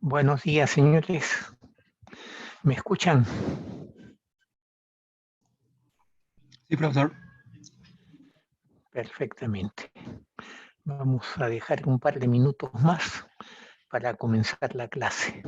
Buenos días, señores. ¿Me escuchan? Sí, profesor. Perfectamente. Vamos a dejar un par de minutos más para comenzar la clase.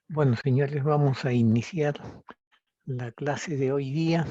Bueno, señores, vamos a iniciar la clase de hoy día.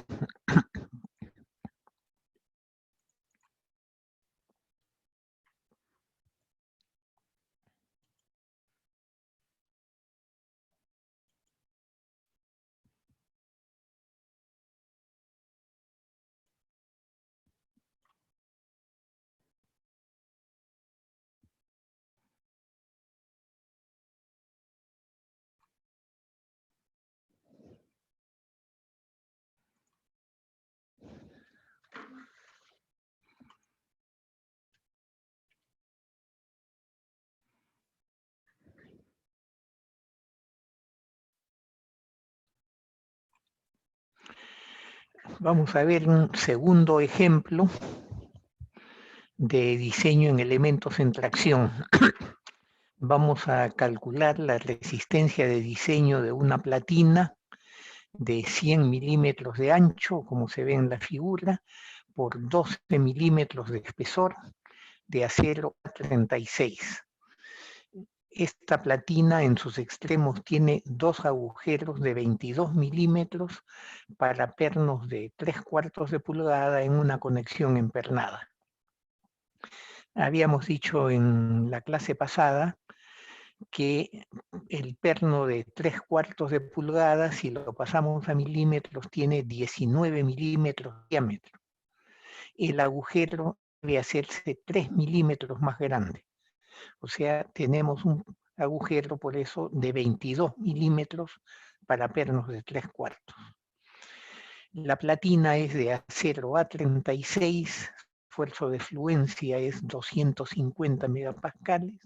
Vamos a ver un segundo ejemplo de diseño en elementos en tracción. Vamos a calcular la resistencia de diseño de una platina de 100 milímetros de ancho, como se ve en la figura, por 12 milímetros de espesor, de acero 36. Esta platina en sus extremos tiene dos agujeros de 22 milímetros para pernos de 3/4 de pulgada en una conexión empernada. Habíamos dicho en la clase pasada que el perno de 3/4 de pulgada, si lo pasamos a milímetros, tiene 19 milímetros de diámetro. El agujero debe hacerse 3 milímetros más grande. O sea, tenemos un agujero por eso de 22 milímetros para pernos de 3/4. La platina es de acero A36, esfuerzo de fluencia es 250 megapascales,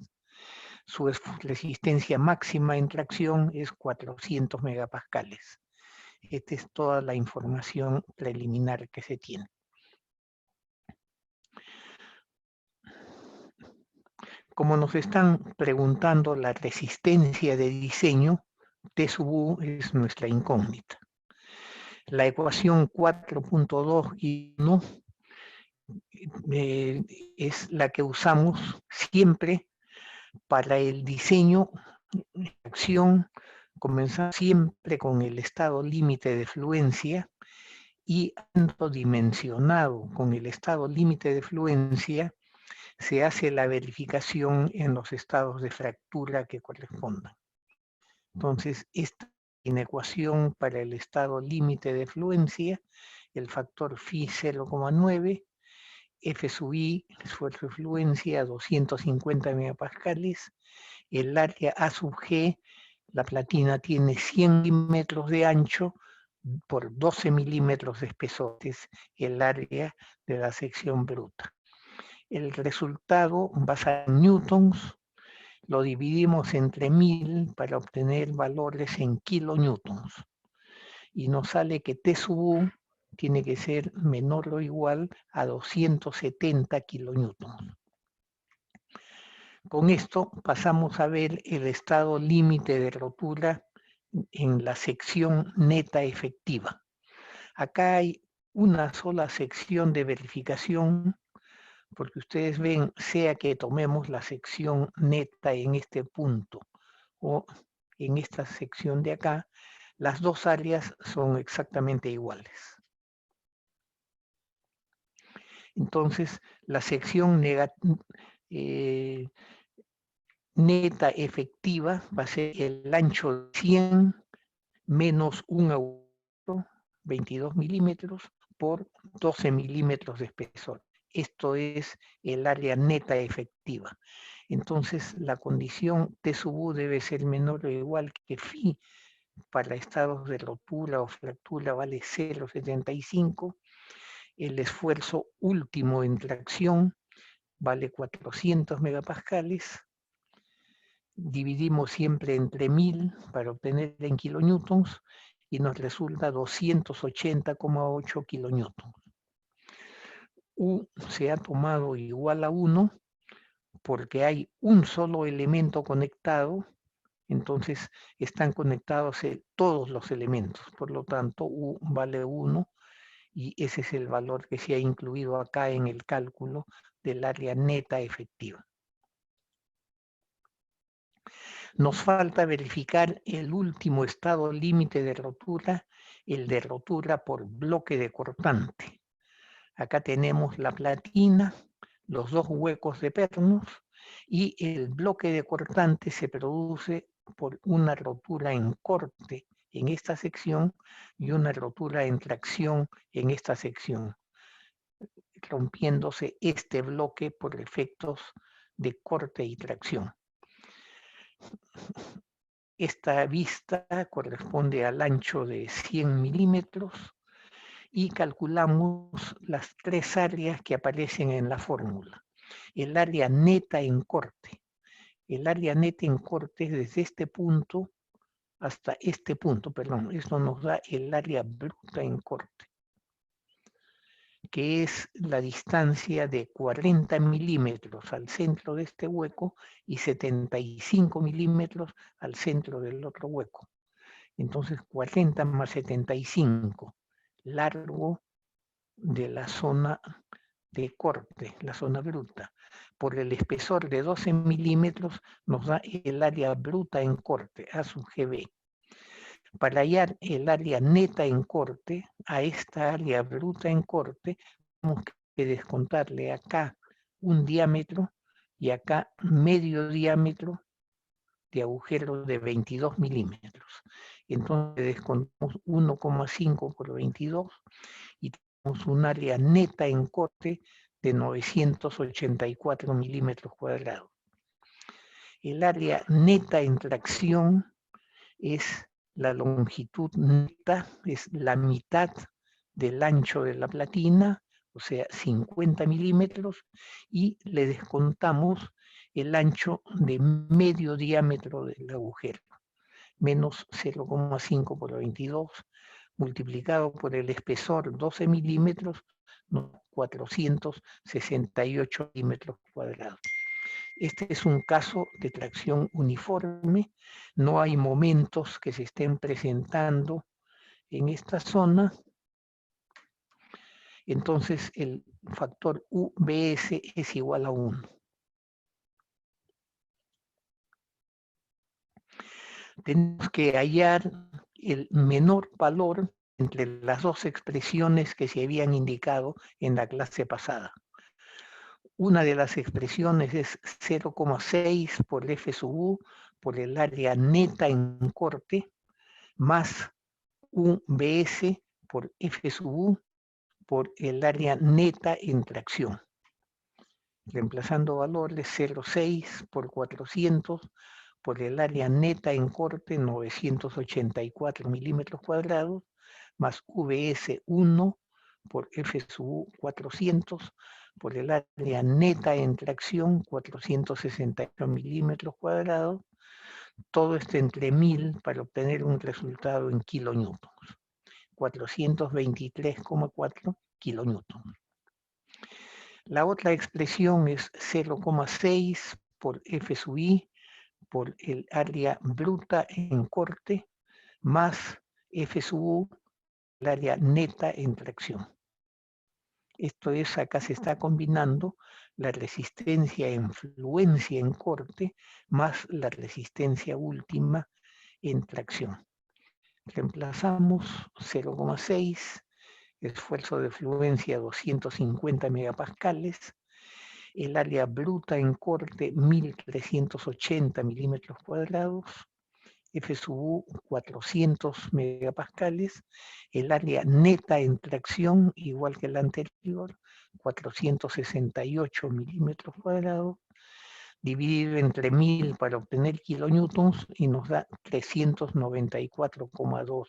su resistencia máxima en tracción es 400 megapascales. Esta es toda la información preliminar que se tiene. Como nos están preguntando la resistencia de diseño, T sub U es nuestra incógnita. La ecuación 4.2 y 1 es la que usamos siempre para el diseño de acción, comenzar siempre con el estado límite de fluencia y habiendo dimensionado con el estado límite de fluencia, se hace la verificación en los estados de fractura que correspondan. Entonces, esta es una ecuación para el estado límite de fluencia, el factor phi 0,9, F sub I, esfuerzo de fluencia, 250 megapascales, el área A sub G, la platina tiene 100 milímetros de ancho por 12 milímetros de espesor, es el área de la sección bruta. El resultado basado en newtons lo dividimos entre 1000 para obtener valores en kilonewtons. Y nos sale que T sub U tiene que ser menor o igual a 270 kilonewtons. Con esto pasamos a ver el estado límite de rotura en la sección neta efectiva. Acá hay una sola sección de verificación, porque ustedes ven, sea que tomemos la sección neta en este punto o en esta sección de acá, las dos áreas son exactamente iguales. Entonces, la sección neta efectiva va a ser el ancho de 100 menos un agujero, 22 milímetros, por 12 milímetros de espesor. Esto es el área neta efectiva. Entonces, la condición T sub U debe ser menor o igual que phi para estados de rotura o fractura vale 0,75. El esfuerzo último en tracción vale 400 megapascales. Dividimos siempre entre 1000 para obtener en kilonewtons y nos resulta 280,8 kilonewtons. U se ha tomado igual a 1 porque hay un solo elemento conectado, entonces están conectados todos los elementos, por lo tanto U vale 1 y ese es el valor que se ha incluido acá en el cálculo del área neta efectiva. Nos falta verificar el último estado límite de rotura, el de rotura por bloque de cortante. Acá tenemos la platina, los dos huecos de pernos y el bloque de cortante se produce por una rotura en corte en esta sección y una rotura en tracción en esta sección, rompiéndose este bloque por efectos de corte y tracción. Esta vista corresponde al ancho de 100 milímetros y calculamos las tres áreas que aparecen en la fórmula. El área neta en corte. El área neta en corte es desde este punto hasta este punto, perdón. Esto nos da el área bruta en corte. que es la distancia de 40 milímetros al centro de este hueco y 75 milímetros al centro del otro hueco. Entonces 40 más 75, largo de la zona de corte, la zona bruta, por el espesor de 12 milímetros nos da el área bruta en corte, A sub GB. Para hallar el área neta en corte, a esta área bruta en corte, tenemos que descontarle acá un diámetro y acá medio diámetro de agujero de 22 milímetros. Entonces descontamos 1,5 por 22 y tenemos un área neta en corte de 984 milímetros cuadrados. El área neta en tracción es la longitud neta, es la mitad del ancho de la platina, o sea, 50 milímetros, y le descontamos el ancho de medio diámetro del agujero, menos 0,5 por 22, multiplicado por el espesor 12 milímetros, 468 milímetros cuadrados. Este es un caso de tracción uniforme, no hay momentos que se estén presentando en esta zona, entonces el factor UBS es igual a 1. Tenemos que hallar el menor valor entre las dos expresiones que se habían indicado en la clase pasada. Una de las expresiones es 0,6 por F sub U por el área neta en corte, más UBS por F sub U por el área neta en tracción. Reemplazando valores 0,6 por 400 por el área neta en corte 984 milímetros cuadrados, más VS 1 por F sub U 400 por el área neta en tracción 468 milímetros cuadrados, todo esto entre 1000 para obtener un resultado en kilonewtons, 423,4 kilonewtons. La otra expresión es 0,6 por F sub I por el área bruta en corte más F sub U, el área neta en tracción. Esto es, acá se está combinando la resistencia en fluencia en corte más la resistencia última en tracción. Reemplazamos 0,6, esfuerzo de fluencia 250 megapascales, el área bruta en corte 1380 milímetros cuadrados, F sub U 400 megapascales, el área neta en tracción, igual que la anterior, 468 milímetros cuadrados, dividido entre 1000 para obtener kilonewtons y nos da 394,2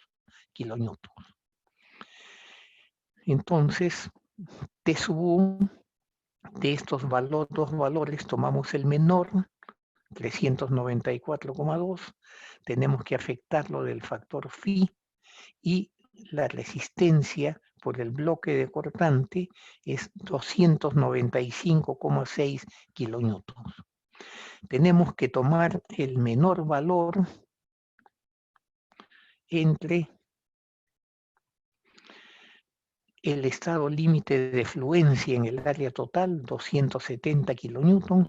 kilonewtons. Entonces, T sub U, de estos dos valores tomamos el menor, 394,2, tenemos que afectarlo del factor phi y la resistencia por el bloque de cortante es 295,6 kilonewtons. Tenemos que tomar el menor valor entre el estado límite de fluencia en el área total, 270 kilonewtons,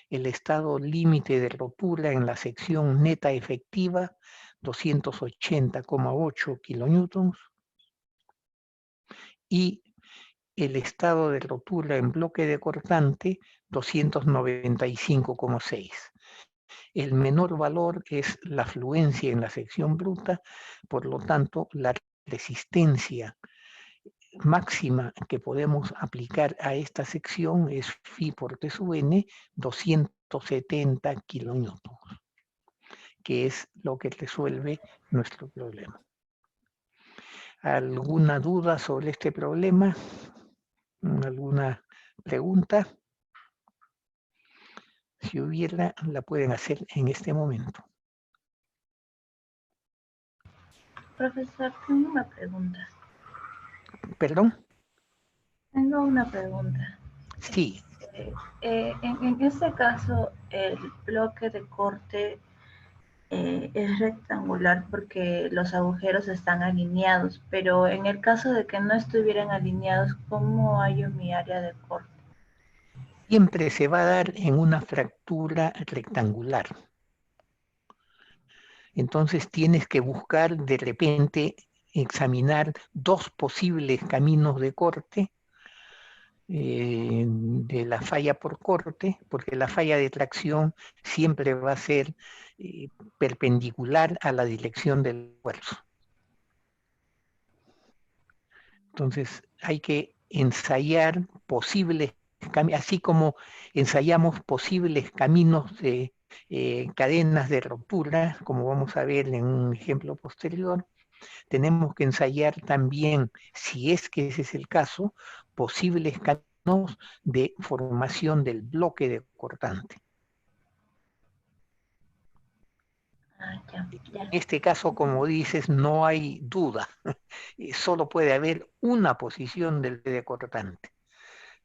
el estado límite de rotura en la sección neta efectiva, 280,8 kilonewtons, y el estado de rotura en bloque de cortante, 295,6. El menor valor es la fluencia en la sección bruta, por lo tanto, la resistencia máxima que podemos aplicar a esta sección es phi por T sub n, 270 kilonewtons, que es lo que resuelve nuestro problema. ¿Alguna duda sobre este problema? ¿Alguna pregunta? Si hubiera, la pueden hacer en este momento. Profesor, tengo una pregunta. ¿Perdón? Tengo una pregunta. Sí, En este caso, el bloque de corte es rectangular porque los agujeros están alineados, pero en el caso de que no estuvieran alineados, ¿cómo hallo mi área de corte? siempre se va a dar en una fractura rectangular. Entonces tienes que buscar de repente, examinar dos posibles caminos de corte de la falla por corte, porque la falla de tracción siempre va a ser perpendicular a la dirección del esfuerzo. Entonces hay que ensayar posibles caminos, así como ensayamos posibles caminos de cadenas de ruptura, como vamos a ver en un ejemplo posterior. Tenemos que ensayar también, si es que ese es el caso, posibles caminos de formación del bloque de cortante. Ya, ya. En este caso, como dices, no hay duda. Solo puede haber una posición del bloque de cortante.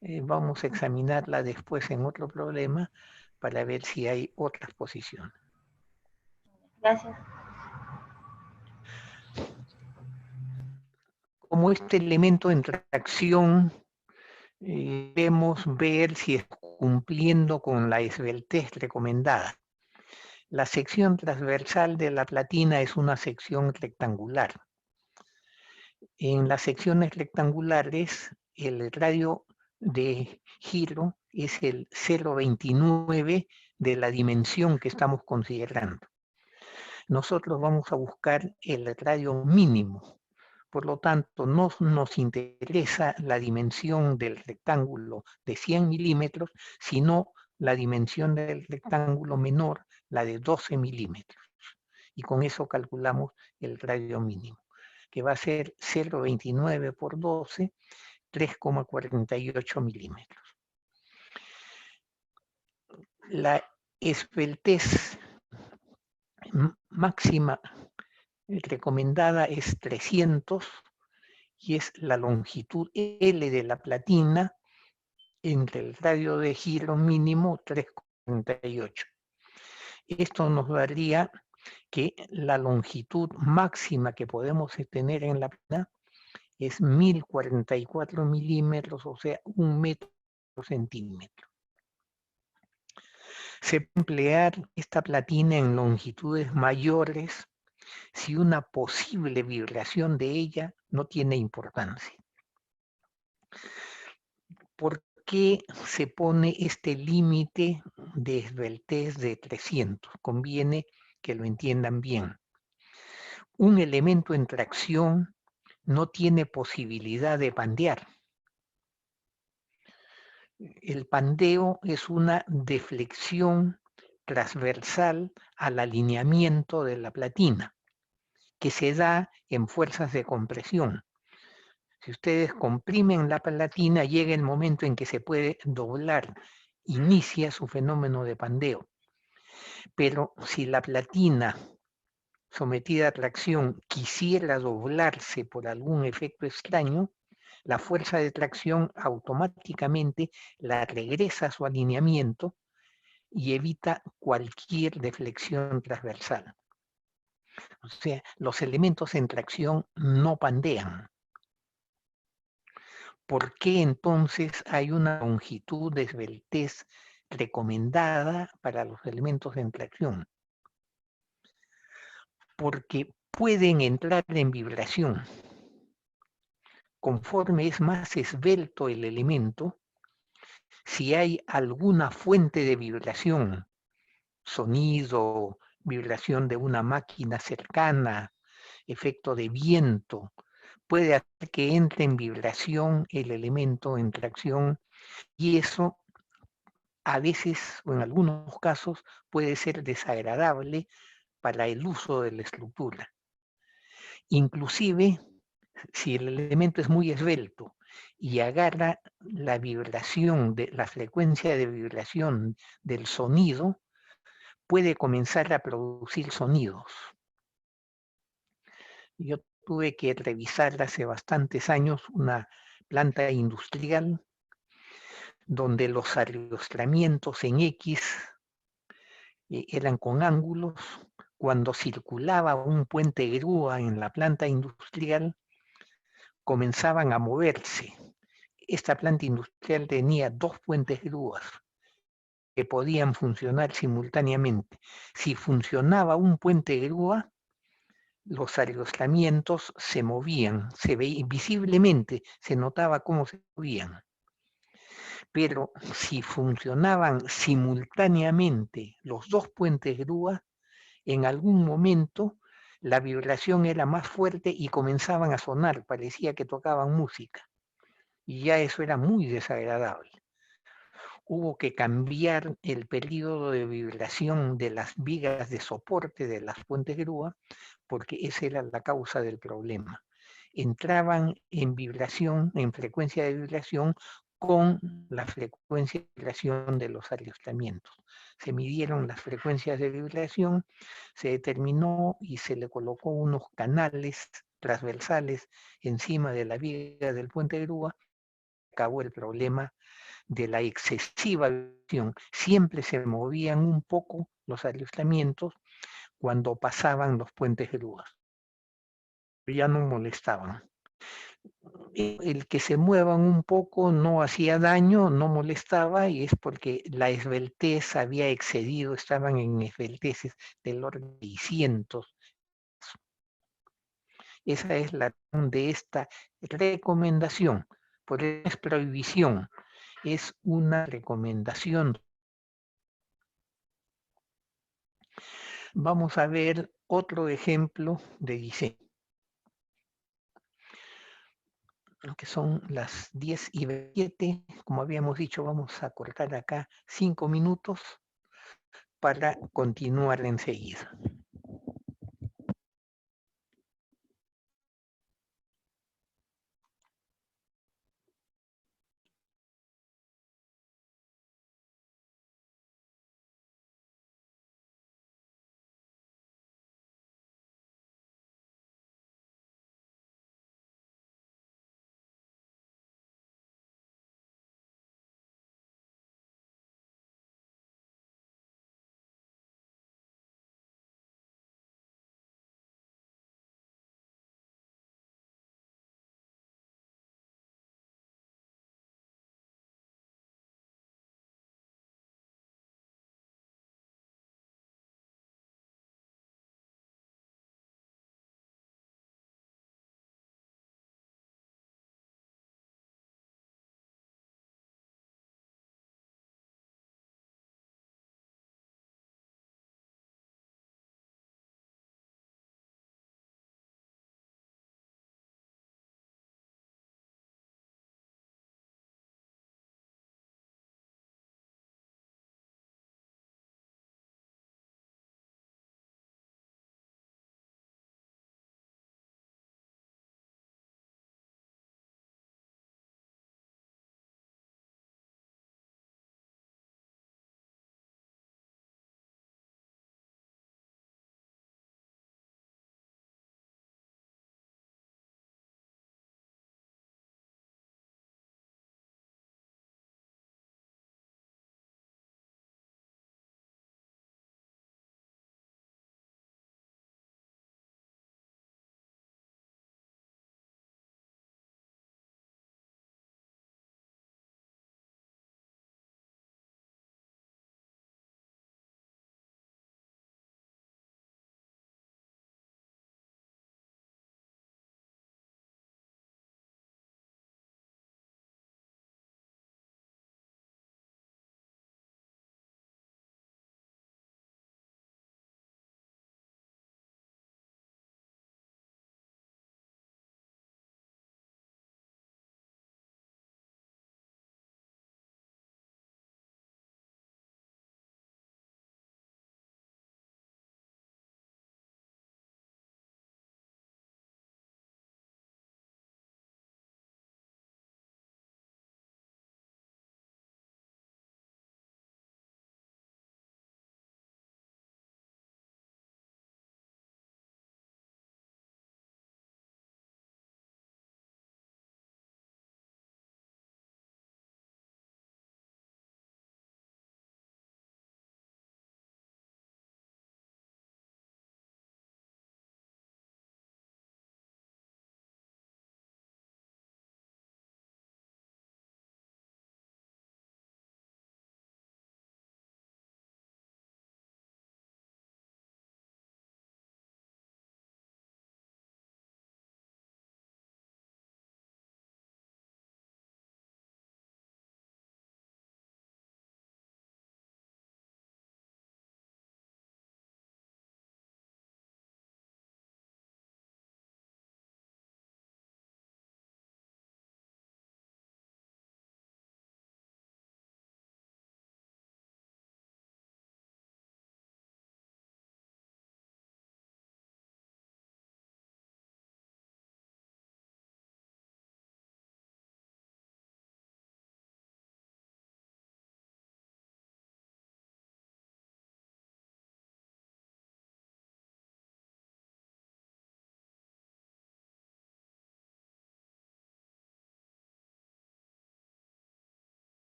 Vamos a examinarla después en otro problema para ver si hay otras posiciones. Gracias. Como este elemento en tracción, debemos ver si está cumpliendo con la esbeltez recomendada. La sección transversal de la platina es una sección rectangular. En las secciones rectangulares, el radio de giro es el 0,29 de la dimensión que estamos considerando. Nosotros vamos a buscar el radio mínimo. Por lo tanto, no nos interesa la dimensión del rectángulo de 100 milímetros, sino la dimensión del rectángulo menor, la de 12 milímetros. Y con eso calculamos el radio mínimo, que va a ser 0,29 por 12, 3,48 milímetros. La esbeltez máxima recomendada es 300 y es la longitud L de la platina entre el radio de giro mínimo 3,48. Esto nos daría que la longitud máxima que podemos tener en la platina es 1044 milímetros, o sea, 1 metro por centímetro. Se puede emplear esta platina en longitudes mayores si una posible vibración de ella no tiene importancia. ¿Por qué se pone este límite de esbeltez de 300? Conviene que lo entiendan bien. Un elemento en tracción no tiene posibilidad de pandear. El pandeo es una deflexión transversal al alineamiento de la platina, que se da en fuerzas de compresión. Si ustedes comprimen la platina, llega el momento en que se puede doblar, inicia su fenómeno de pandeo. Pero si la platina sometida a tracción quisiera doblarse por algún efecto extraño, la fuerza de tracción automáticamente la regresa a su alineamiento y evita cualquier deflexión transversal. O sea, los elementos en tracción no pandean. ¿Por qué entonces hay una longitud de esbeltez recomendada para los elementos en tracción? Porque pueden entrar en vibración. Conforme es más esbelto el elemento, si hay alguna fuente de vibración, sonido, vibración de una máquina cercana, efecto de viento, puede hacer que entre en vibración el elemento en tracción y eso a veces o en algunos casos puede ser desagradable para el uso de la estructura. Inclusive, si el elemento es muy esbelto y agarra la vibración, la frecuencia de vibración del sonido, puede comenzar a producir sonidos. Yo tuve que revisar hace bastantes años una planta industrial, donde los adiestramientos en X eran con ángulos. Cuando circulaba un puente grúa en la planta industrial, comenzaban a moverse. Esta planta industrial tenía 2 puentes grúas que podían funcionar simultáneamente. Si funcionaba un puente grúa, los adiestramientos se movían, se veía visiblemente, se notaba cómo se movían. Pero si funcionaban simultáneamente los 2 puentes grúa, en algún momento la vibración era más fuerte y comenzaban a sonar, parecía que tocaban música. Y ya eso era muy desagradable. Hubo que cambiar el período de vibración de las vigas de soporte de las puentes grúa, porque esa era la causa del problema. Entraban en vibración, en frecuencia de vibración, con la frecuencia de vibración de los adiestramientos. Se midieron las frecuencias de vibración, se determinó y se le colocó unos canales transversales encima de la viga del puente grúa. Acabó el problema de la excesiva vibración. Siempre se movían un poco los adiestramientos cuando pasaban los puentes grúas. Ya no molestaban. El que se muevan un poco no hacía daño, no molestaba, y es porque la esbeltez había excedido, estaban en esbelteces del orden de 600. Esa es la razón de esta recomendación. Por eso es prohibición, es una recomendación. Vamos a ver otro ejemplo de diseño, que son las 10:27. Como habíamos dicho, vamos a cortar acá 5 minutos para continuar enseguida.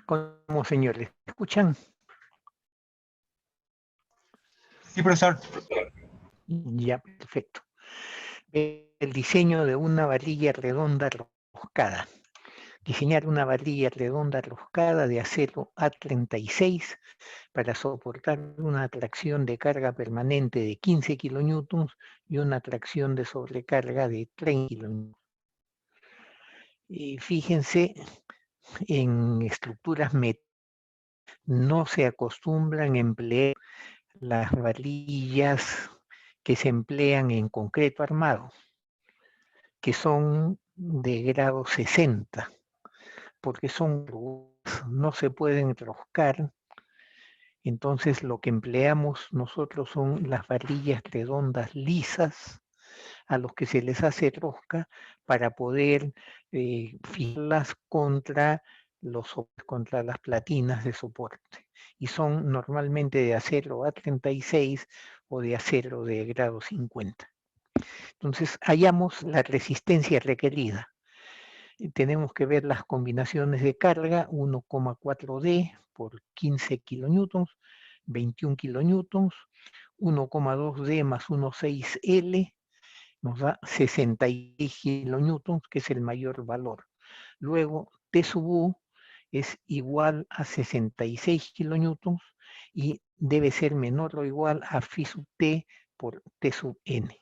¿Cómo, señores? ¿Escuchan? Sí, profesor. Ya, perfecto. El diseño de una varilla redonda roscada. Diseñar una varilla redonda roscada de acero A36 para soportar una tracción de carga permanente de 15 kilonewtons y una tracción de sobrecarga de 30 kilonewtons. Y fíjense, en estructuras metálicas no se acostumbran a emplear las varillas que se emplean en concreto armado, que son de grado 60, porque no se pueden roscar. Entonces lo que empleamos nosotros son las varillas redondas lisas a los que se les hace rosca para poder fijarlas contra contra las platinas de soporte. Y son normalmente de acero A36 o de acero de grado 50. Entonces hallamos la resistencia requerida. Tenemos que ver las combinaciones de carga, 1,4D por 15 kilonewtons, 21 kilonewtons, 1,2D más 1,6L, nos da 66 kilonewtons, que es el mayor valor. Luego, T sub U es igual a 66 kilonewtons y debe ser menor o igual a phi sub T por T sub N.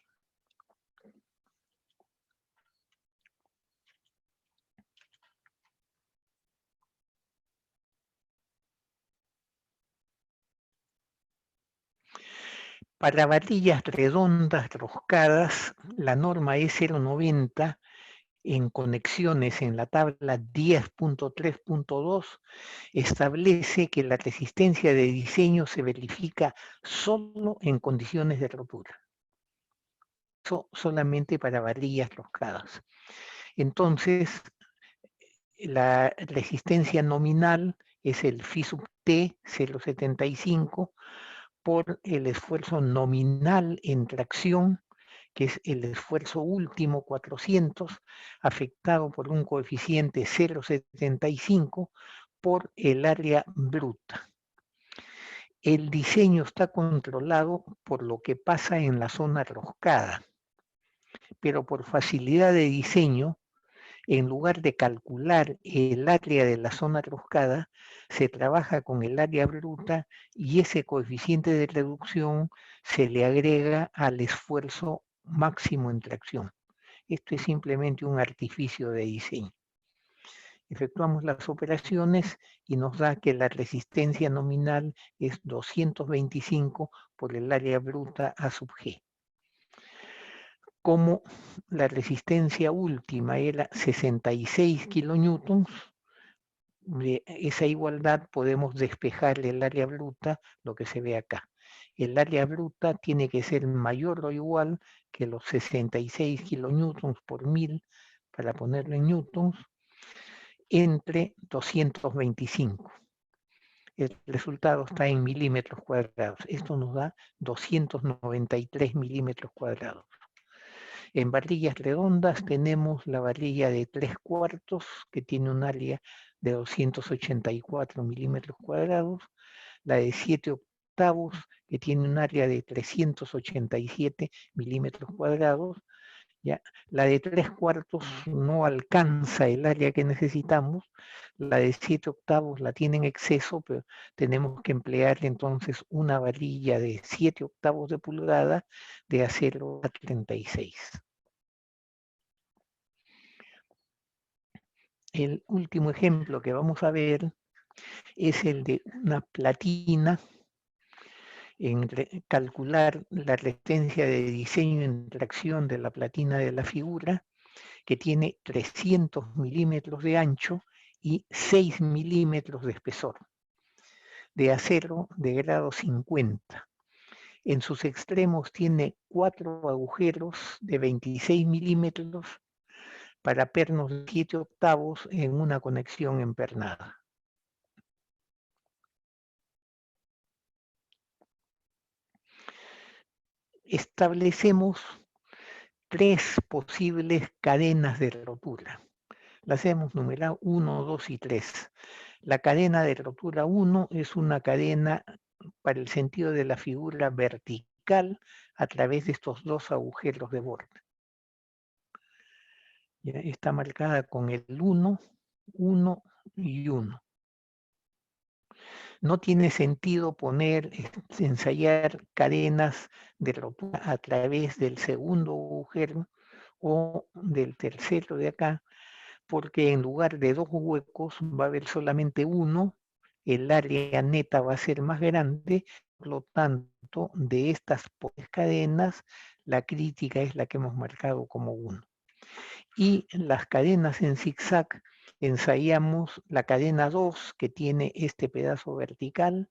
Para varillas redondas roscadas, la norma es 0,90 en conexiones en la tabla 10.3.2 establece que la resistencia de diseño se verifica solo en condiciones de rotura. Eso solamente para varillas roscadas. Entonces, la resistencia nominal es el phi sub T 0,75 por el esfuerzo nominal en tracción, que es el esfuerzo último 400, afectado por un coeficiente 0,75 por el área bruta. El diseño está controlado por lo que pasa en la zona roscada, pero por facilidad de diseño, en lugar de calcular el área de la zona roscada, se trabaja con el área bruta y ese coeficiente de reducción se le agrega al esfuerzo máximo en tracción. Esto es simplemente un artificio de diseño. Efectuamos las operaciones y nos da que la resistencia nominal es 225 por el área bruta A sub G. Como la resistencia última era 66 kilonewtons, de esa igualdad podemos despejar el área bruta, lo que se ve acá. El área bruta tiene que ser mayor o igual que los 66 kilonewtons por 1000, para ponerlo en newtons, entre 225. El resultado está en milímetros cuadrados. Esto nos da 293 milímetros cuadrados. En varillas redondas tenemos la varilla de 3/4, que tiene un área de 284 milímetros cuadrados, la de 7/8, que tiene un área de 387 milímetros cuadrados. ¿Ya? La de 3/4 no alcanza el área que necesitamos, la de 7/8 la tiene en exceso, pero tenemos que emplear entonces una varilla de 7/8 de pulgada de acero A36. El último ejemplo que vamos a ver es el de una platina, en calcular la resistencia de diseño en tracción de la platina de la figura, que tiene 300 milímetros de ancho y 6 milímetros de espesor, de acero de grado 50. En sus extremos tiene 4 agujeros de 26 milímetros para pernos de 7/8 en una conexión empernada. Establecemos 3 posibles cadenas de rotura. Las hemos numerado 1, 2 y 3. La cadena de rotura 1 es una cadena para el sentido de la figura vertical a través de estos dos agujeros de borde. Ya está marcada con el 1, 1 y 1. No tiene sentido ensayar cadenas de rotura a través del segundo agujero o del tercero de acá, porque en lugar de dos huecos va a haber solamente uno, el área neta va a ser más grande, por lo tanto, de estas cadenas, la crítica es la que hemos marcado como 1. Y las cadenas en zigzag, ensayamos la cadena 2 que tiene este pedazo vertical,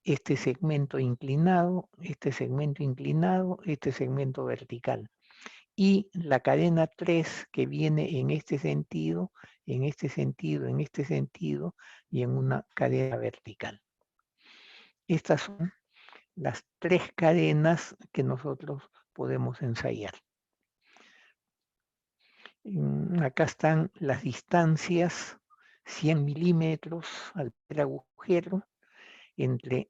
este segmento inclinado, este segmento inclinado, este segmento vertical. Y la cadena 3 que viene en este sentido, en este sentido, en este sentido y en una cadena vertical. Estas son las 3 cadenas que nosotros podemos ensayar. Acá están las distancias, 100 milímetros al agujero entre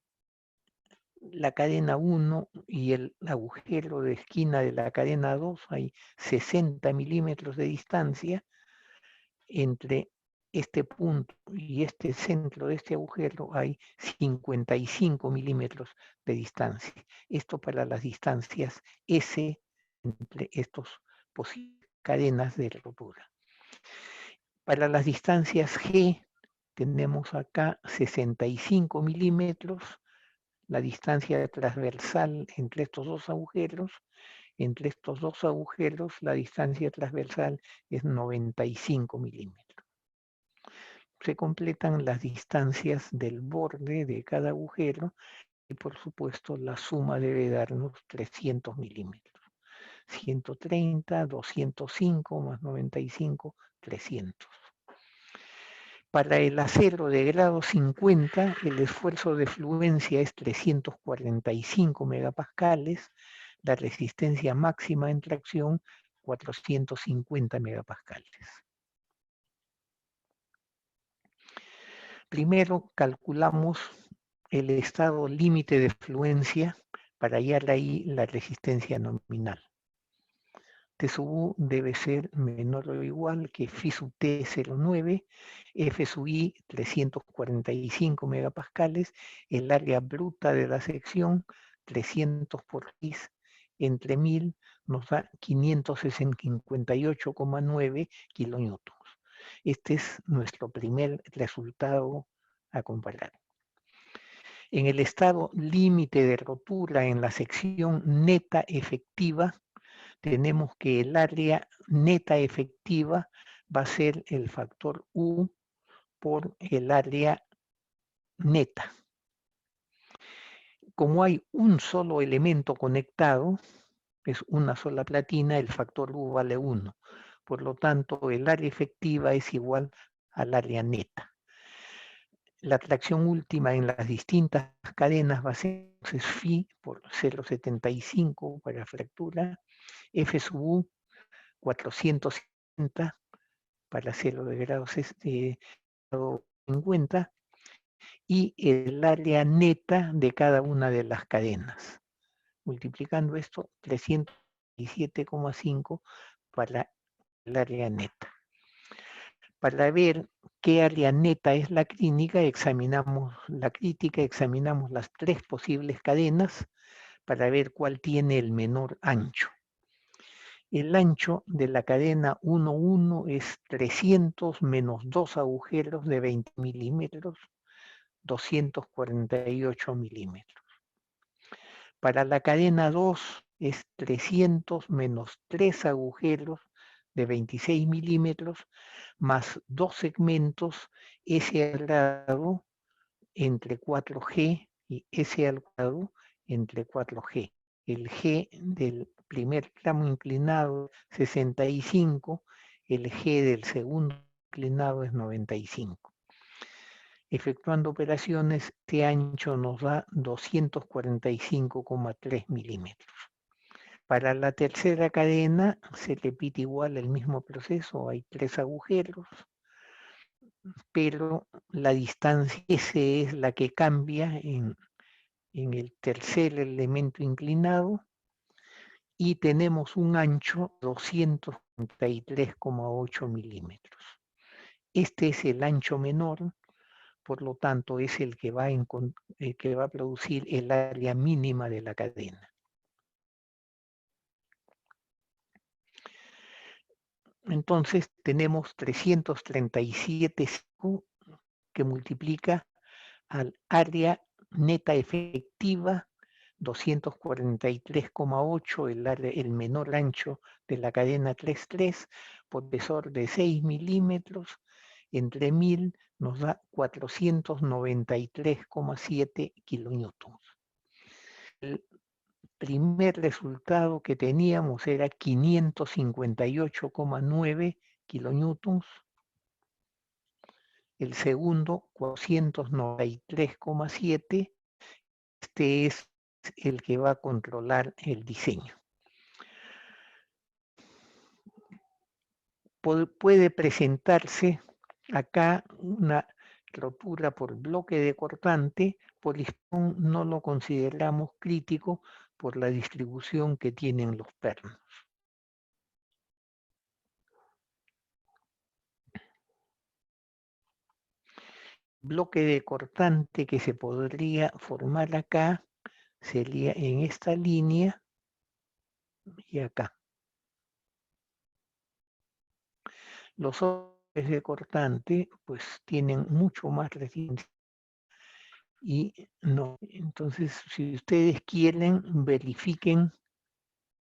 la cadena 1 y el agujero de esquina de la cadena 2, hay 60 milímetros de distancia. Entre este punto y este centro de este agujero hay 55 milímetros de distancia. Esto para las distancias S entre estas posibles cadenas de rotura. Para las distancias G tenemos acá 65 milímetros, la distancia transversal entre estos dos agujeros. Entre estos dos agujeros la distancia transversal es 95 milímetros. Se completan las distancias del borde de cada agujero y por supuesto la suma debe darnos 300 milímetros. 130, 205 más 95, 300. Para el acero de grado 50, el esfuerzo de fluencia es 345 megapascales, la resistencia máxima en tracción 450 megapascales. Primero calculamos el estado límite de fluencia para hallar ahí la resistencia nominal. T sub U debe ser menor o igual que phi sub T 0,9, F sub I 345 megapascales, el área bruta de la sección 300 por X entre 1000 nos da 558,9 kilonewtons. Este es nuestro primer resultado a comparar. En el estado límite de rotura en la sección neta efectiva, tenemos que el área neta efectiva va a ser el factor U por el área neta. Como hay un solo elemento conectado, es una sola platina, el factor U vale 1. Por lo tanto, el área efectiva es igual al área neta. La tracción última en las distintas cadenas va a ser phi por 0,75 para fractura, F sub U 460 para 0 de grado 50 y el área neta de cada una de las cadenas. Multiplicando esto, 317,5 para el área neta. Para ver qué área neta es la crítica, examinamos las 3 posibles cadenas para ver cuál tiene el menor ancho. El ancho de la cadena 1,1 es 300 menos 2 agujeros de 20 milímetros, 248 milímetros. Para la cadena 2 es 300 menos 3 agujeros de 26 milímetros, más 2 segmentos S al cuadrado entre 4G y S al cuadrado entre 4G. El G del primer tramo inclinado es 65, el G del segundo inclinado es 95. Efectuando operaciones, este ancho nos da 245,3 milímetros. Para la tercera cadena se repite igual el mismo proceso, hay 3 agujeros. pero la distancia S es la que cambia en el tercer elemento inclinado, y tenemos un ancho de 233,8 milímetros. Este es el ancho menor, por lo tanto es el que va a producir el área mínima de la cadena. Entonces tenemos 337 que multiplica al área neta efectiva 243,8, el menor ancho de la cadena 3,3, por espesor de 6 milímetros, entre 1000 nos da 493,7 kilonewtons. El primer resultado que teníamos era 558,9 kilonewtons. El segundo, 493,7. Este es el que va a controlar el diseño. Puede presentarse acá una rotura por bloque de cortante. Por Lisbon no lo consideramos crítico por la distribución que tienen los pernos. Bloque de cortante que se podría formar acá sería en esta línea y acá. Los bloques de cortante pues tienen mucho más resistencia y no. Entonces, si ustedes quieren, verifiquen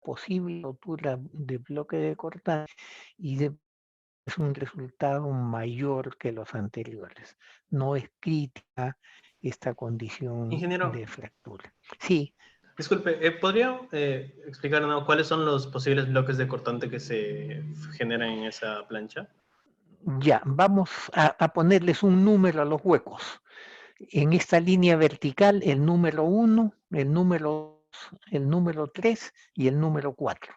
posible rotura de bloque de cortante y es un resultado mayor que los anteriores. No es crítica esta condición Ingeniero, de fractura. Sí. Disculpe, ¿podría explicar cuáles son los posibles bloques de cortante que se generan en esa plancha? Ya, vamos a ponerles un número a los huecos. En esta línea vertical, el número 1, el número 2, el número 3 y el número 4.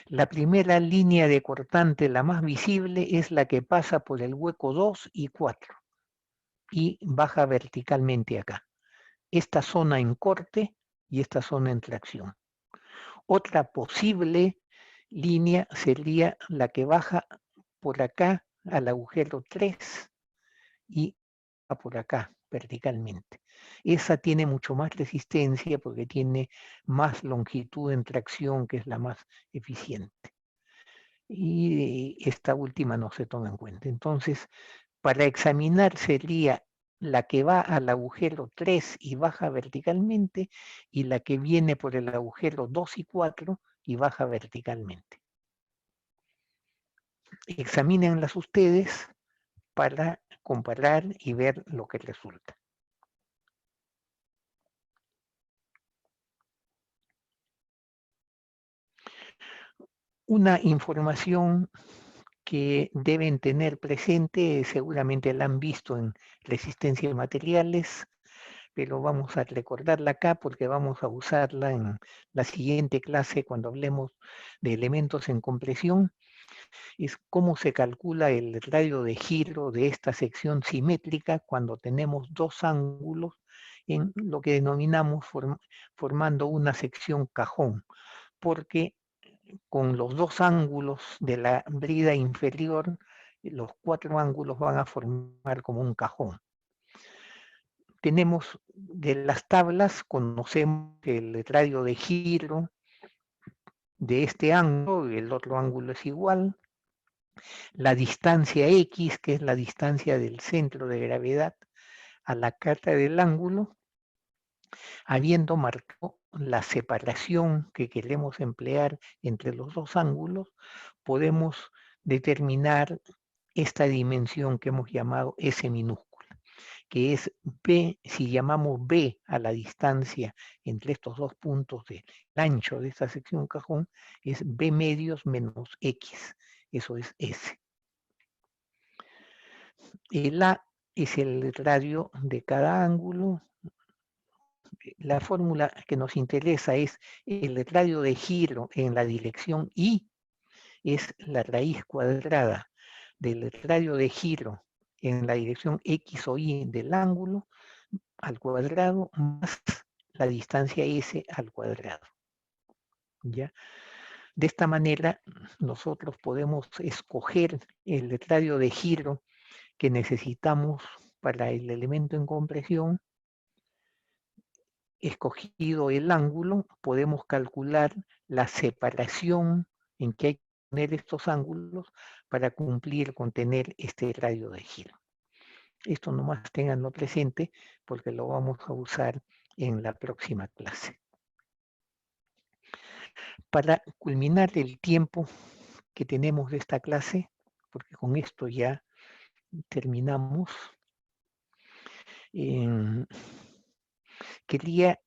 La primera línea de cortante, la más visible, es la que pasa por el hueco 2 y 4 y baja verticalmente acá. Esta zona en corte y esta zona en tracción. Otra posible línea sería la que baja por acá al agujero 3 y va por acá verticalmente. Esa tiene mucho más resistencia porque tiene más longitud en tracción, que es la más eficiente. Y esta última no se toma en cuenta. Entonces, para examinar sería la que va al agujero 3 y baja verticalmente, y la que viene por el agujero 2 y 4 y baja verticalmente. Examínenlas ustedes para comparar y ver lo que resulta. Una información que deben tener presente, seguramente la han visto en resistencia de materiales, pero vamos a recordarla acá porque vamos a usarla en la siguiente clase cuando hablemos de elementos en compresión. Es cómo se calcula el radio de giro de esta sección simétrica cuando tenemos dos ángulos en lo que denominamos formando una sección cajón, porque con los dos ángulos de la brida inferior, los cuatro ángulos van a formar como un cajón. Tenemos de las tablas, conocemos el radio de giro de este ángulo, el otro ángulo es igual. La distancia X, que es la distancia del centro de gravedad a la carta del ángulo, habiendo marcado la separación que queremos emplear entre los dos ángulos, podemos determinar esta dimensión que hemos llamado S minúscula, que es B, si llamamos B a la distancia entre estos dos puntos del ancho de esta sección cajón, es B medios menos X, eso es S. El A es el radio de cada ángulo. La fórmula que nos interesa es el radio de giro en la dirección Y, es la raíz cuadrada del radio de giro en la dirección X o Y del ángulo al cuadrado más la distancia S al cuadrado. ¿Ya? De esta manera, nosotros podemos escoger el radio de giro que necesitamos para el elemento en compresión. Escogido el ángulo, podemos calcular la separación en que hay que poner estos ángulos para cumplir con tener este radio de giro. Esto nomás tenganlo presente porque lo vamos a usar en la próxima clase. Para culminar el tiempo que tenemos de esta clase, porque con esto ya terminamos, quería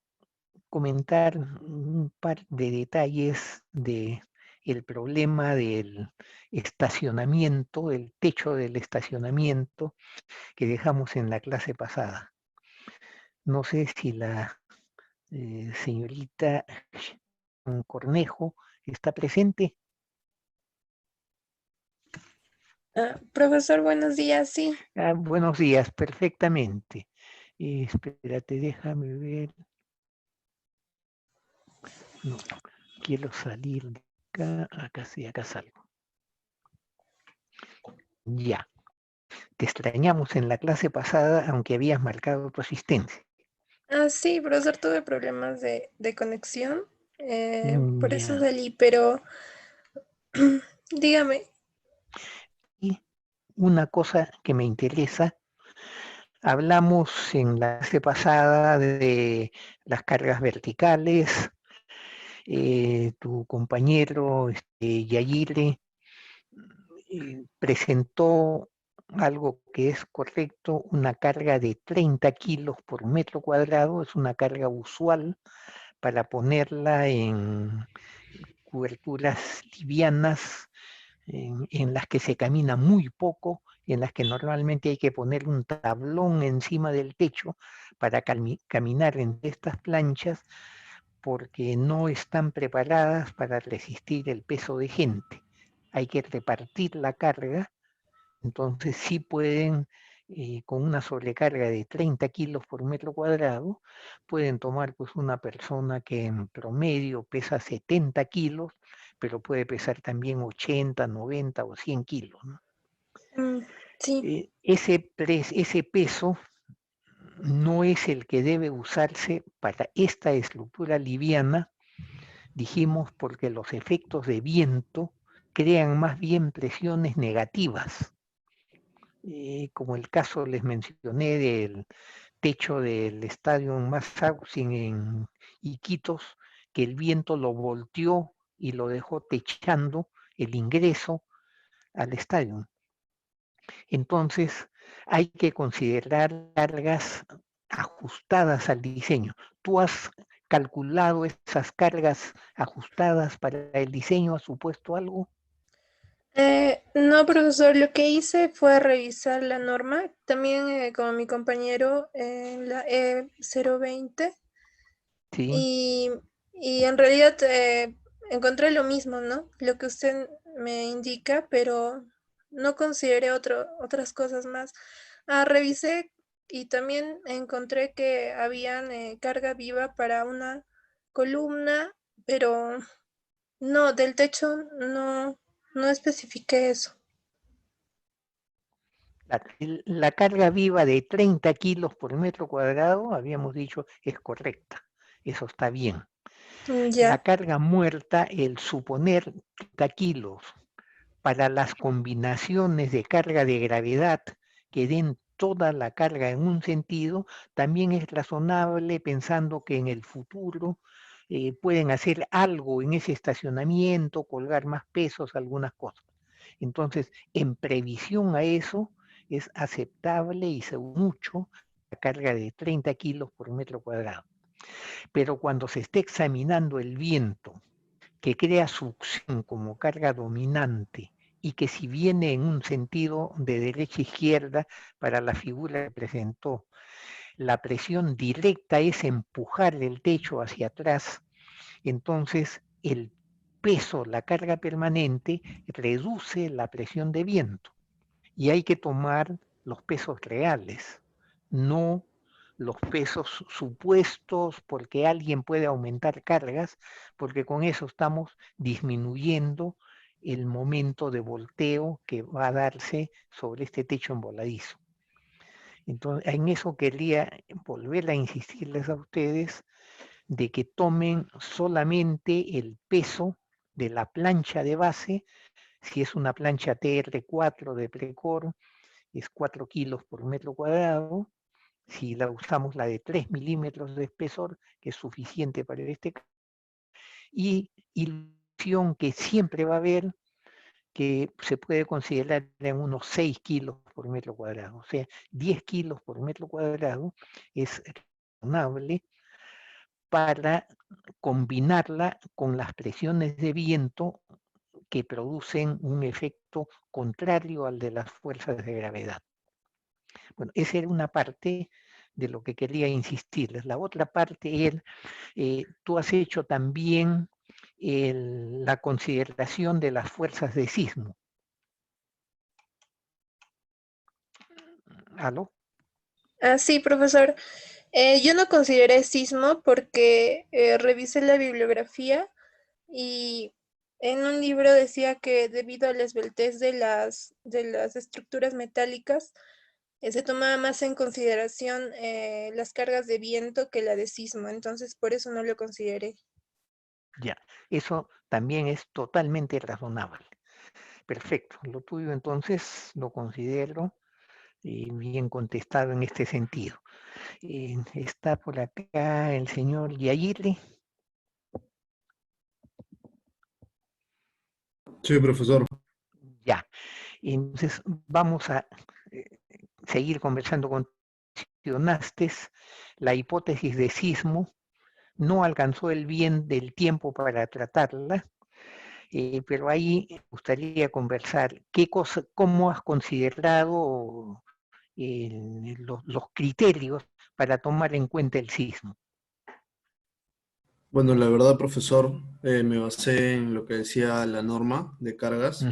comentar un par de detalles de el problema del estacionamiento, el techo del estacionamiento que dejamos en la clase pasada. No sé si la señorita Cornejo está presente. Profesor, buenos días, sí. Buenos días, perfectamente. Espérate, déjame ver. No, quiero salir de acá. Acá sí, acá salgo. Ya. Te extrañamos en la clase pasada, aunque habías marcado tu asistencia. Sí, profesor, tuve problemas de conexión, por eso Ya. salí, pero dígame. Y una cosa que me interesa, hablamos en la clase pasada de las cargas verticales. Tu compañero Yayire presentó algo que es correcto, una carga de 30 kilos por metro cuadrado, es una carga usual para ponerla en coberturas livianas, en las que se camina muy poco, en las que normalmente hay que poner un tablón encima del techo para caminar en estas planchas, porque no están preparadas para resistir el peso de gente. Hay que repartir la carga, entonces sí pueden, con una sobrecarga de 30 kilos por metro cuadrado, pueden tomar pues una persona que en promedio pesa 70 kilos, pero puede pesar también 80, 90 o 100 kilos, ¿no? Sí. Ese peso no es el que debe usarse para esta estructura liviana, dijimos, porque los efectos de viento crean más bien presiones negativas, como el caso les mencioné del techo del estadio Mashausin en Iquitos, que el viento lo volteó y lo dejó techando el ingreso al estadio. Entonces hay que considerar cargas ajustadas al diseño. ¿Tú has calculado esas cargas ajustadas para el diseño? ¿Has supuesto algo? No, profesor, lo que hice fue revisar la norma, también con mi compañero en la E020, Sí. y en realidad encontré lo mismo, ¿no? Lo que usted me indica, pero no consideré otras cosas más. Revisé y también encontré que habían carga viva para una columna, pero no, del techo no especifiqué eso. La carga viva de 30 kilos por metro cuadrado, habíamos dicho, es correcta. Eso está bien. La Ya. carga muerta, el suponer 30 kilos para las combinaciones de carga de gravedad que den toda la carga en un sentido, también es razonable pensando que en el futuro pueden hacer algo en ese estacionamiento, colgar más pesos, algunas cosas. Entonces, en previsión a eso, es aceptable y según mucho la carga de 30 kilos por metro cuadrado. Pero cuando se esté examinando el viento que crea succión como carga dominante y que si viene en un sentido de derecha a izquierda para la figura que presentó, la presión directa es empujar el techo hacia atrás, entonces el peso, la carga permanente, reduce la presión de viento. Y hay que tomar los pesos reales, no los pesos supuestos porque alguien puede aumentar cargas, porque con eso estamos disminuyendo el momento de volteo que va a darse sobre este techo emboladizo. Entonces, en eso quería volver a insistirles a ustedes de que tomen solamente el peso de la plancha de base. Si es una plancha TR4 de Precor, es 4 kilos por metro cuadrado. Si la usamos la de 3 milímetros de espesor, que es suficiente para este caso, y ilusión que siempre va a haber, que se puede considerar en unos 6 kilos por metro cuadrado. O sea, 10 kilos por metro cuadrado es razonable para combinarla con las presiones de viento que producen un efecto contrario al de las fuerzas de gravedad. Bueno, esa era una parte de lo que quería insistirles. La otra parte es, tú has hecho también la consideración de las fuerzas de sismo. ¿Aló? Sí, profesor. Yo no consideré sismo porque revisé la bibliografía y en un libro decía que debido a la esbeltez de las estructuras metálicas, se tomaba más en consideración las cargas de viento que la de sismo, entonces por eso no lo consideré. Ya, eso también es totalmente razonable. Perfecto, lo tuyo entonces lo considero bien contestado en este sentido. Está por acá el señor Yairre. Sí, profesor. Ya, entonces vamos a seguir conversando con mencionastes. La hipótesis de sismo no alcanzó el bien del tiempo para tratarla, pero ahí me gustaría conversar cómo has considerado los criterios para tomar en cuenta el sismo. Bueno, la verdad, profesor, me basé en lo que decía la norma de cargas,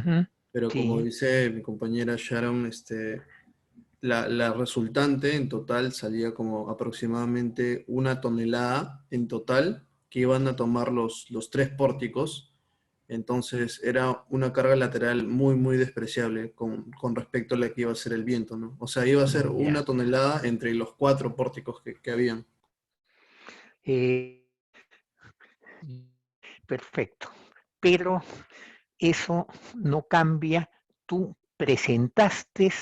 pero como Sí, dice mi compañera Sharon, la resultante en total salía como aproximadamente 1 tonelada en total que iban a tomar los 3 pórticos. Entonces era una carga lateral muy, muy despreciable con respecto a la que iba a ser el viento, ¿no? O sea, iba a ser 1 ya. tonelada entre los 4 pórticos que habían. Perfecto. Pero eso no cambia. Tú presentaste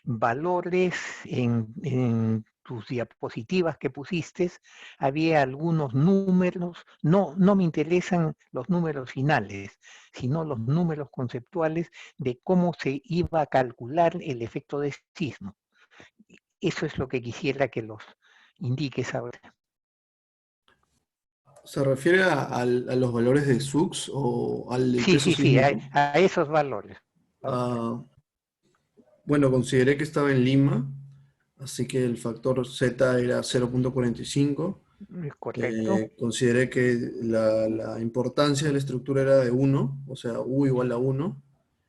valores en tus diapositivas que pusiste, había algunos números, no me interesan los números finales, sino los números conceptuales de cómo se iba a calcular el efecto de sismo. Eso es lo que quisiera que los indiques ahora. ¿Se refiere a los valores de SUX o al del Sí, peso sí, sí, sísmico? a esos valores. Bueno, consideré que estaba en Lima, así que el factor Z era 0.45. Correcto, Consideré que la importancia de la estructura era de 1, o sea, U igual a 1.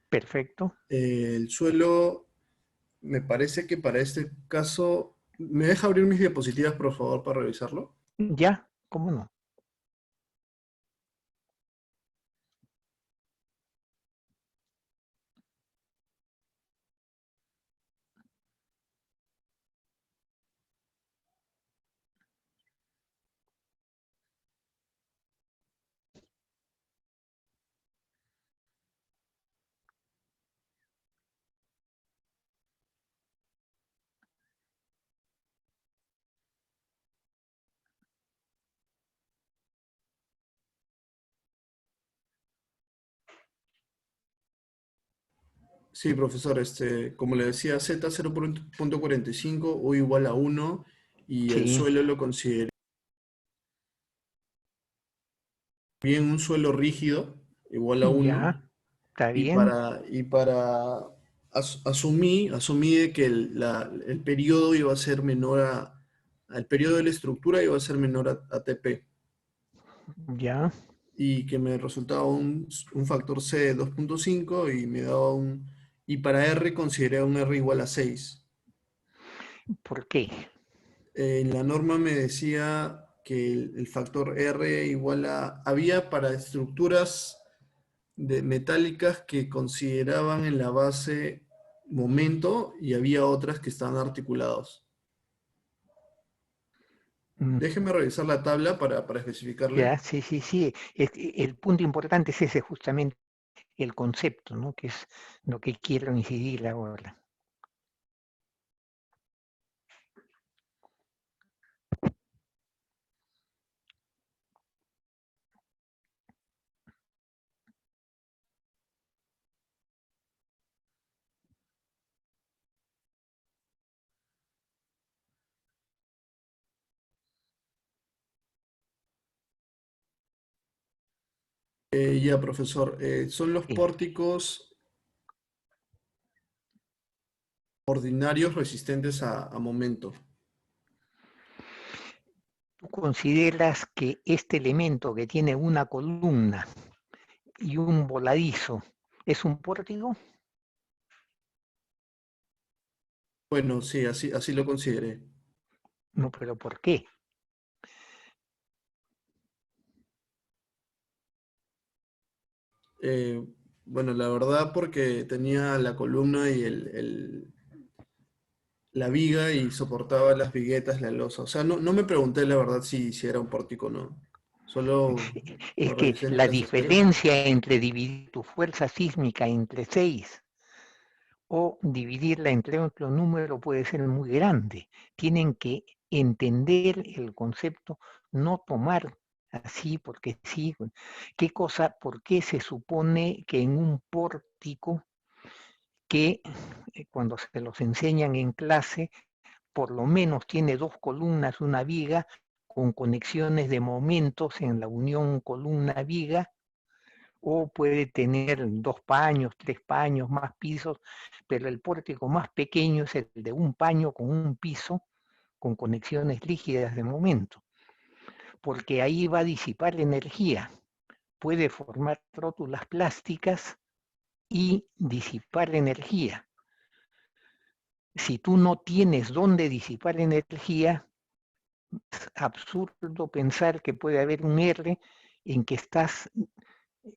perfecto. El suelo, me parece que para este caso, ¿me deja abrir mis diapositivas, por favor, para revisarlo? Ya, ¿cómo no? Sí, profesor, como le decía, Z 0.45, U igual a 1, y el Sí, suelo lo consideré bien un suelo rígido, igual a 1, ya, está y bien. asumí de que el periodo iba a ser menor el periodo de la estructura iba a ser menor a TP, Ya, y que me resultaba un factor C de 2.5 y me daba y para R consideré un R igual a 6. ¿Por qué? En la norma me decía que el factor R igual a... Había para estructuras metálicas que consideraban en la base momento y había otras que estaban articulados. Mm, Déjeme revisar la tabla para especificarle. Ya, sí, sí, sí. El punto importante es ese justamente, el concepto, ¿no? Que es lo que quiero incidir ahora. Ya, profesor. Son los Sí. pórticos ordinarios resistentes a momento. ¿Tú consideras que este elemento que tiene una columna y un voladizo es un pórtico? Bueno, sí, así lo consideré. No, pero ¿por qué? Bueno, la verdad porque tenía la columna y la viga y soportaba las viguetas, la losa. O sea, no me pregunté la verdad si era un pórtico o no. Solo Es lo que revisé en la las especies. diferencia entre dividir tu fuerza sísmica entre 6 o dividirla entre otro número puede ser muy grande. Tienen que entender el concepto, no tomar así porque sí. ¿Qué cosa? ¿Por qué se supone que en un pórtico que cuando se los enseñan en clase, por lo menos tiene 2 columnas, una viga, con conexiones de momentos en la unión columna-viga, o puede tener 2 paños, 3 paños, más pisos, pero el pórtico más pequeño es el de un paño con un piso, con conexiones rígidas de momento, porque ahí va a disipar energía, puede formar rótulas plásticas y disipar energía. Si tú no tienes dónde disipar energía, es absurdo pensar que puede haber un R en que estás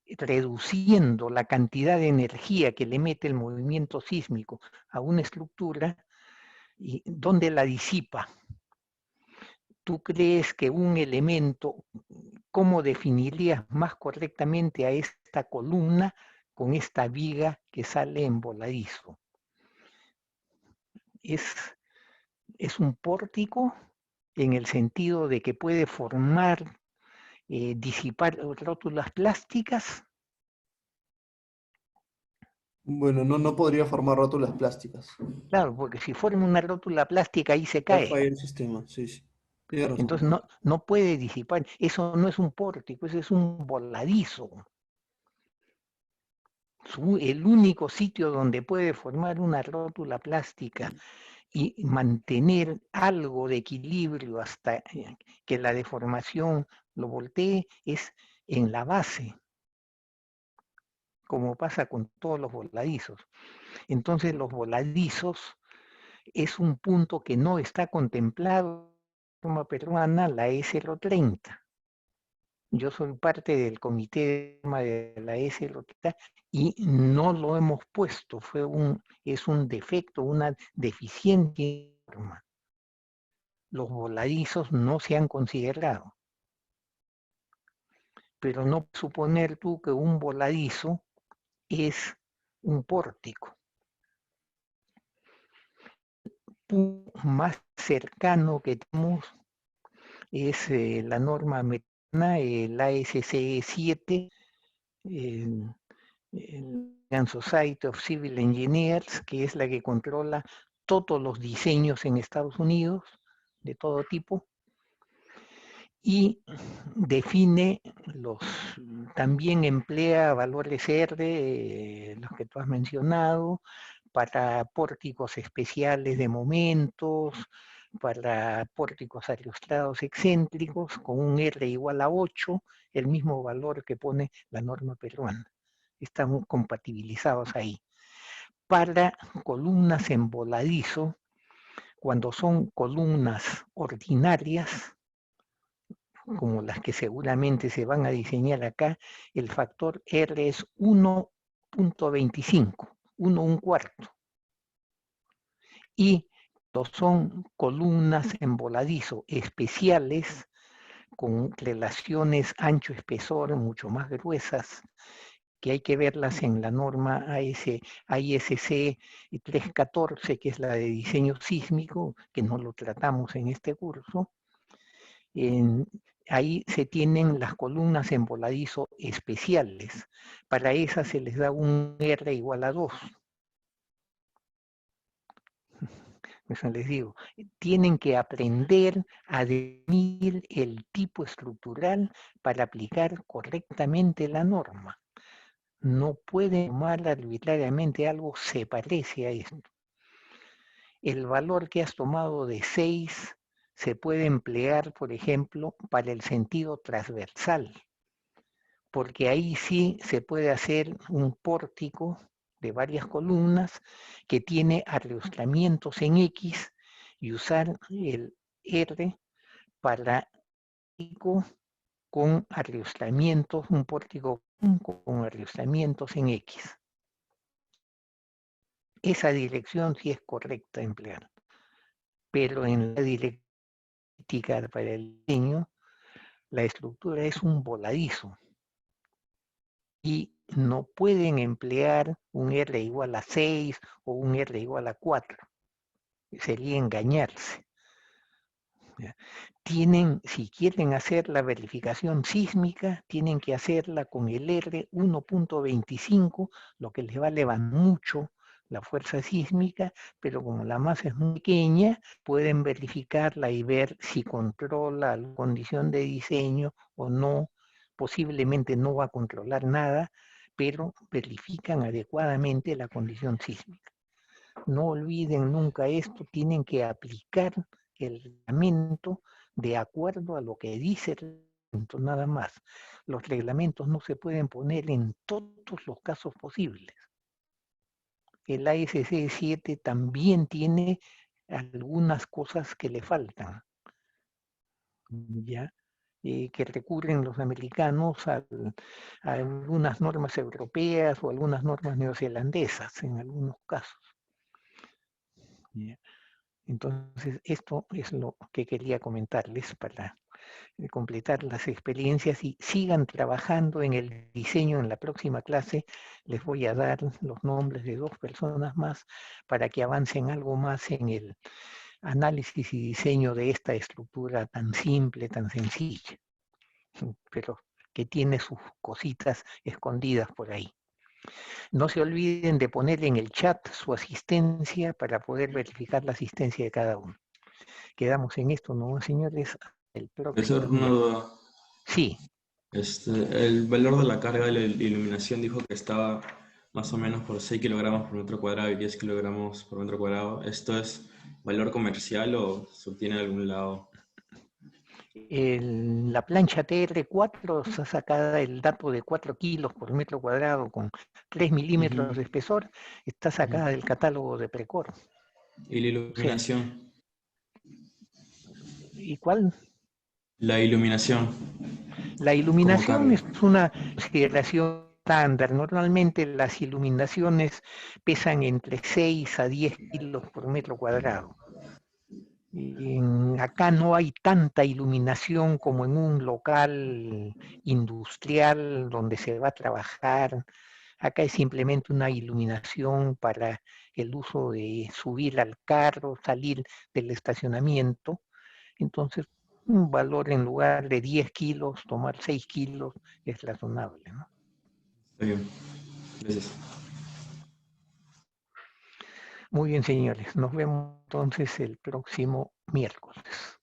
reduciendo la cantidad de energía que le mete el movimiento sísmico a una estructura y dónde la disipa. ¿Tú crees que un elemento, cómo definirías más correctamente a esta columna con esta viga que sale en voladizo? Es un pórtico en el sentido de que puede formar, disipar rótulas plásticas. Bueno, no podría formar rótulas plásticas. Claro, porque si forma una rótula plástica ahí se Ya cae. falla el sistema, sí, sí. Tiene razón. Entonces no puede disipar. Eso no es un pórtico, eso es un voladizo. El único sitio donde puede formar una rótula plástica y mantener algo de equilibrio hasta que la deformación lo voltee es en la base, como pasa con todos los voladizos. Entonces los voladizos es un punto que no está contemplado en la norma peruana, la S030. Yo soy parte del comité de la S030 y no lo hemos puesto, es un defecto, una deficiencia. Los voladizos no se han considerado, pero no suponer tú que un voladizo es un pórtico. El más cercano que tenemos es la norma americana, el ASCE 7, el American Society of Civil Engineers, que es la que controla todos los diseños en Estados Unidos, de todo tipo, y define también emplea valores R, los que tú has mencionado, para pórticos especiales de momentos, para pórticos ariostrados excéntricos, con un R igual a 8, el mismo valor que pone la norma peruana. Están compatibilizados ahí. para columnas en voladizo, cuando son columnas ordinarias, como las que seguramente se van a diseñar acá, el factor R es 1.25, 1/4. Y son columnas en voladizo especiales, con relaciones ancho-espesor mucho más gruesas, que hay que verlas en la norma AISC 314, que es la de diseño sísmico, que no lo tratamos en este curso. Ahí se tienen las columnas en voladizo especiales. Para esas se les da un R igual a 2. Eso les digo, tienen que aprender a definir el tipo estructural para aplicar correctamente la norma. No pueden tomar arbitrariamente algo se parece a esto. El valor que has tomado de 6 se puede emplear, por ejemplo, para el sentido transversal, porque ahí sí se puede hacer un pórtico de varias columnas que tiene arriostramientos en X y usar el R para con arriostramientos, un pórtico con arriostramientos en X. Esa dirección sí es correcta emplear, pero en la dialéctica para el diseño, la estructura es un voladizo y no pueden emplear un R igual a 6 o un R igual a 4. Sería engañarse. Si quieren hacer la verificación sísmica, tienen que hacerla con el R 1.25, lo que les va a levantar mucho la fuerza sísmica, pero como la masa es muy pequeña, pueden verificarla y ver si controla la condición de diseño o no. Posiblemente no va a controlar nada, pero verifican adecuadamente la condición sísmica. No olviden nunca esto, tienen que aplicar el reglamento de acuerdo a lo que dice el reglamento, nada más. Los reglamentos no se pueden poner en todos los casos posibles. El ASC 7 también tiene algunas cosas que le faltan, ¿ya? Que recurren los americanos a algunas normas europeas o algunas normas neozelandesas en algunos casos. ¿Ya? Entonces, esto es lo que quería comentarles para completar las experiencias y sigan trabajando en el diseño. En la próxima clase les voy a dar los nombres de 2 personas más para que avancen algo más en el análisis y diseño de esta estructura tan simple, tan sencilla, pero que tiene sus cositas escondidas por ahí. No se olviden de poner en el chat su asistencia para poder verificar la asistencia de cada uno. Quedamos en esto, ¿no, señores? El próximo. Profesor, una duda. Sí. El valor de la carga de la iluminación dijo que estaba más o menos por 6 kilogramos por metro cuadrado y 10 kilogramos por metro cuadrado. ¿Esto es valor comercial o se obtiene de algún lado? La plancha TR4 está sacada el dato de 4 kilos por metro cuadrado con 3 milímetros de espesor, está sacada del catálogo de Precor. ¿Y la iluminación? ¿Y cuál? La iluminación. La iluminación es una consideración estándar. Normalmente las iluminaciones pesan entre 6 a 10 kilos por metro cuadrado. Acá no hay tanta iluminación como en un local industrial donde se va a trabajar. Acá es simplemente una iluminación para el uso de subir al carro, salir del estacionamiento. Entonces, un valor en lugar de 10 kilos, tomar 6 kilos es razonable, ¿no? Está bien. Gracias. Muy bien, señores. Nos vemos entonces el próximo miércoles.